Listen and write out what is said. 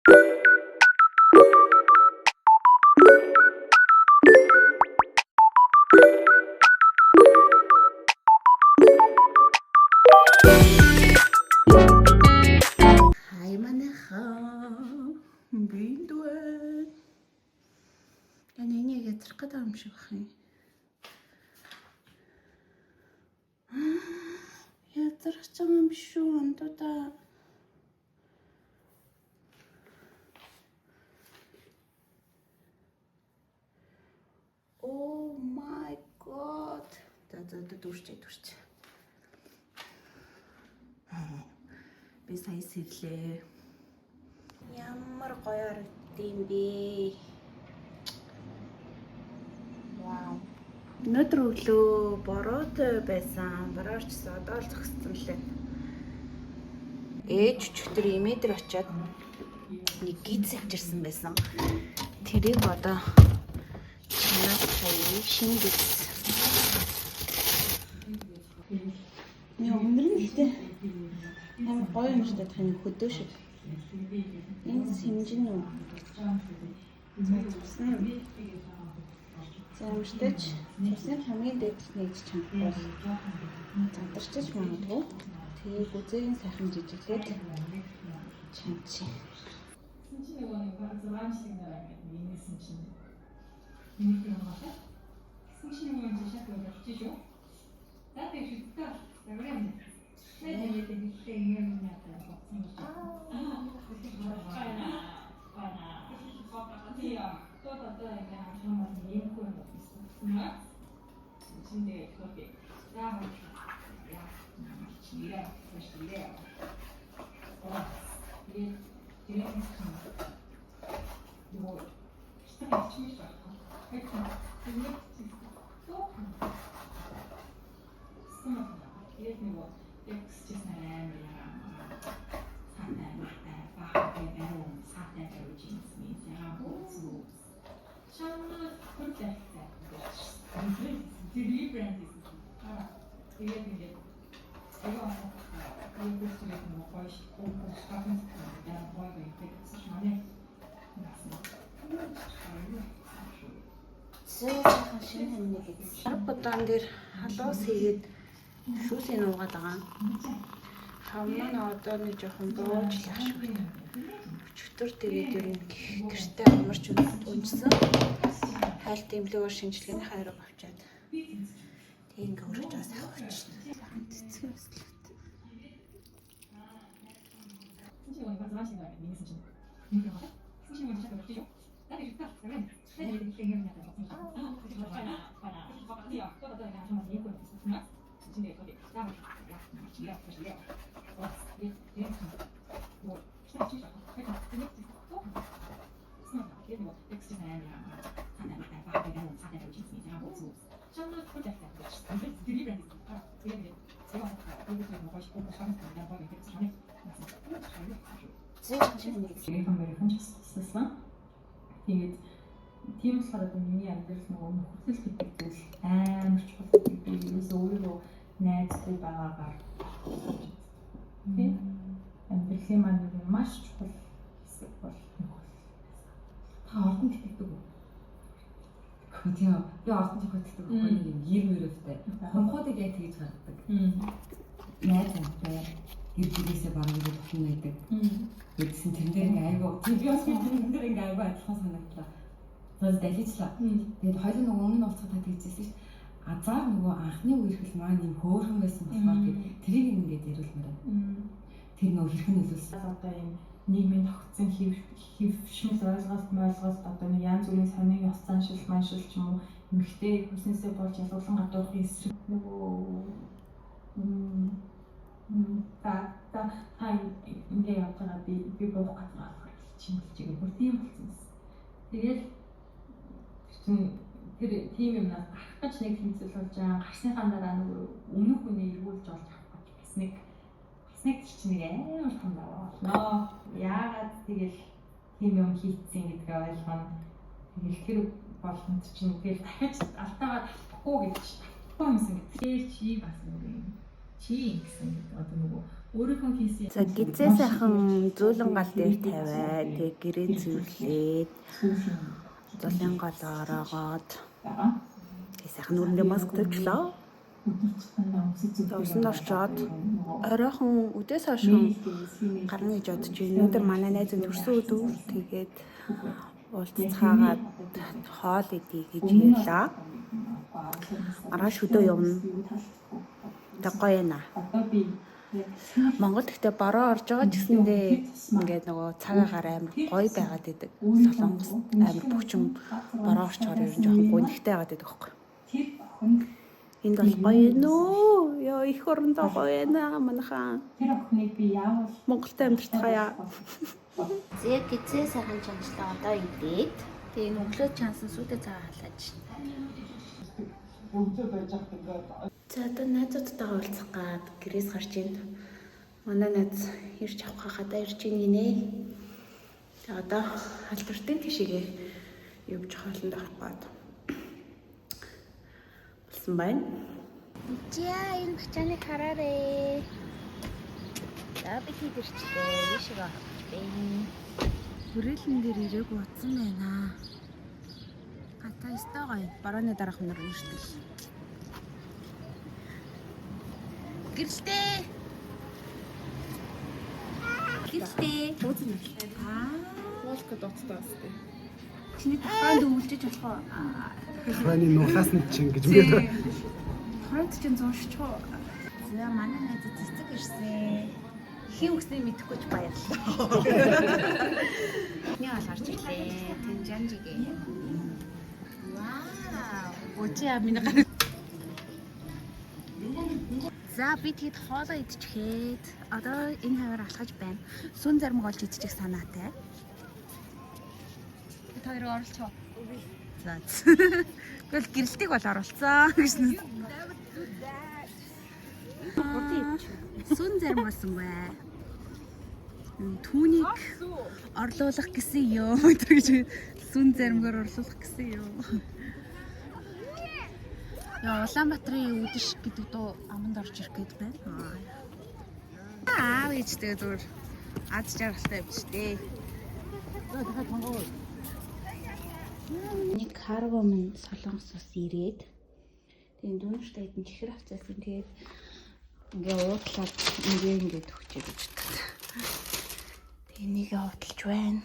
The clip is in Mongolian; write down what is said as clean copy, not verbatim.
Хай манайхаа биндуэ. Yani энийг ядрах гэдэг юм шиг бах юм. Ядрах юм шүү андуудаа. Oh my god. За дүүрчээ. Би сая сэрлээ. Ямар гоё харагдсан бэ? Вау. Өнөөдөр өглөө бороотой байсан. Бороорчсан одоо л зогссон лээ. Ээж өчтөр имэдэр очиад нэг гиз авчирсан байсан. Тэрийг одоо чанаас хаяа шинэ гиз. Өнөр нь ихтэй. Амар гоё юм шиг тань хөдөө шиг. Энэ хэмжин үү? За өмшдөж цусны хамгийн дээд нэгж чанга бол задарчиж магадгүй. Тэгээд үзээгийн сайхан жижиглээд чанчи. Арбадан дээр халуус хийгээд шүүсийг нуугаад байгаа. Хамаа одоо нэг жоохон бууж лах шүү дээ. Өчтөр тэгээд ер нь гэртээ амарч унжсан. Хайлт имлэгөөр шинжилгээний хайрыг авчаад тэг ингээ өргөж бас авчихсан. Сайхан цэцэг өслөт. Тэгээд тийм болохоор одоо миний амьдрал нөгөө нөхөрлөл гэдэг зүйл амар чухал гэдэг би ерөөсөө өөрөө найзтай байгаагаар тийм амьдралын маань маш чухал хэсэг бол нөхөрлөл. Та ордон итгэдэг үү? Тийм би ордон итгэдэг байхгүй юм гэр мөрөвтэй. Хонхуудыг яг тэгж гаргадаг. Найзтай гэр бүлээсээ бараг нэг тохино байдаг. Бидсэн тэр дээр ингээ айгуу тийм би бас тэр дээр ингээ айгуу адилхан санагдлаа. Тэгээд далижлаа. Тэгээд хоёул нөгөө өмнө уулзахад тэгжсэн шүү. Азар нөгөө анхны үерхэл маань юм хөөрхөн байсан болохоор тэрийг ингээд яриулмаар. Тэр нөгөө хэрхэн нөлөөлсөн. Одоо юм нийгмийн тогтсон хөвшмөл ойлголт одоо нэг янз бүрийн сонин ёс заншил маншил ч юм уу эмэгтэй хүснээсээ болж ялгуулсан гадуурхын эсрэг нөгөө та ингээ явж байгаа би буух гэж байгаа чимэлжээ бүр тийм болсон юм. Тэгээд тэр тийм юмнаас гарах гэж нэг хэмцэл болж байгаа гарсныхаа дараа нөгөө өмнөх үний эргүүлж олж авах гэж басныг чинь нэг амар том даваа болно. Яагаад тэгэл тийм юм хийцэн гэдгээ ойлгоно. Тэгэл тэр болгонд чинь тэгэл дахиж алтаагаа тахгүй гэж тахгүй юмсан гэдэг. Тэр чи бас нэг юм чи гэсэн одоо нөгөө За гизээ сайхан зөөлөн гал дээр тавиад тэгээ гэрээ зүүрлээд зөөлөн гал ороогоод тэгээ сайхан нүрэндээ маск тавьчлаа. Усан орчоод оройхон үдээс хойш гарна гэж бодож байна. Өнөөдөр манай найз нь төрсөн өдөр тэгээд уулзцаагаад хоол идье гэж ярьлаа. Маргааш өдөө явна. Тэг гоё яана. Монгол гэхдээ бороо орж байгаа ч гэсэндээ ингээд нөгөө цагаагаар амар гоё байгаад идэг. Солонгос амар бөхчөн бороо орчоор ер нь жоохон гүнхтэй байгаад идэг байхгүй. Энд бол гоё нөө. Яа их орондоо гоё яана манайхаа. Тэр охиныг би яавал Монголд амьдарчхаяа. Зэг гизээ сайхан чанчлаа одоо идээд тэгээ энэ өглөө чансан сүдэ цаа халааж. За одоо найзуудтайгаа уулзах гад гэрээс гарч ийн. Манай найз ирж авах хадаа ирж ийн гинэ. Тэгээ одоо халдвартын тишээгээ явж хоолнд авах гад. Болсон байна. За энэ бачааны хараарэ. За би хийдэрчлээ. Вишиг авах байна. Хүрээлэн дээр ирээгүй утсан байна. Ата өстой гоё. Барууны дараах өнөр иртэл. Гэрэлтэй. Ууцна. Волка доцтой бастай. Чиний тухайд өвлжиж болох уу? Хани нухаас нь чин гэж мэдээ. Хойд чинь зуушч уу? За манай найз цэцэг ирсэн. Хин үгсний мэдэхгүй ч баярлалаа. Нэг бол орж ирлээ. Тэнжанжигээ. Вау. Өчөө миний гар. За би тэгэд хоолоо идчихээд одоо энэ хавар алхаж байна. Сүн зармаг олж идчих санаатай. Та хоёр оролцоо. За. Тэгвэл гэрэлтийг бол оруулсан гэсэн. Сүн зарим болсон бай. Түүнийг орлуулах гэсэн юм гэж сүн заримгаар орлуулах гэсэн юм. Яа Улаанбаатарын үдэш гэдэг дуу аманд орж ирэх гээд байна. Аав ээжтэй зүгээр аз жаргалтай явчихжээ. Нэг карго минь Солонгосоос ирээд тэгээд дүүнэртэй хэдэн чихэр авцаасан. Тэгээд ингээ уудлаад ингээд өгчээ гэж боддог. Тэгээд нэгэ уудлж байна.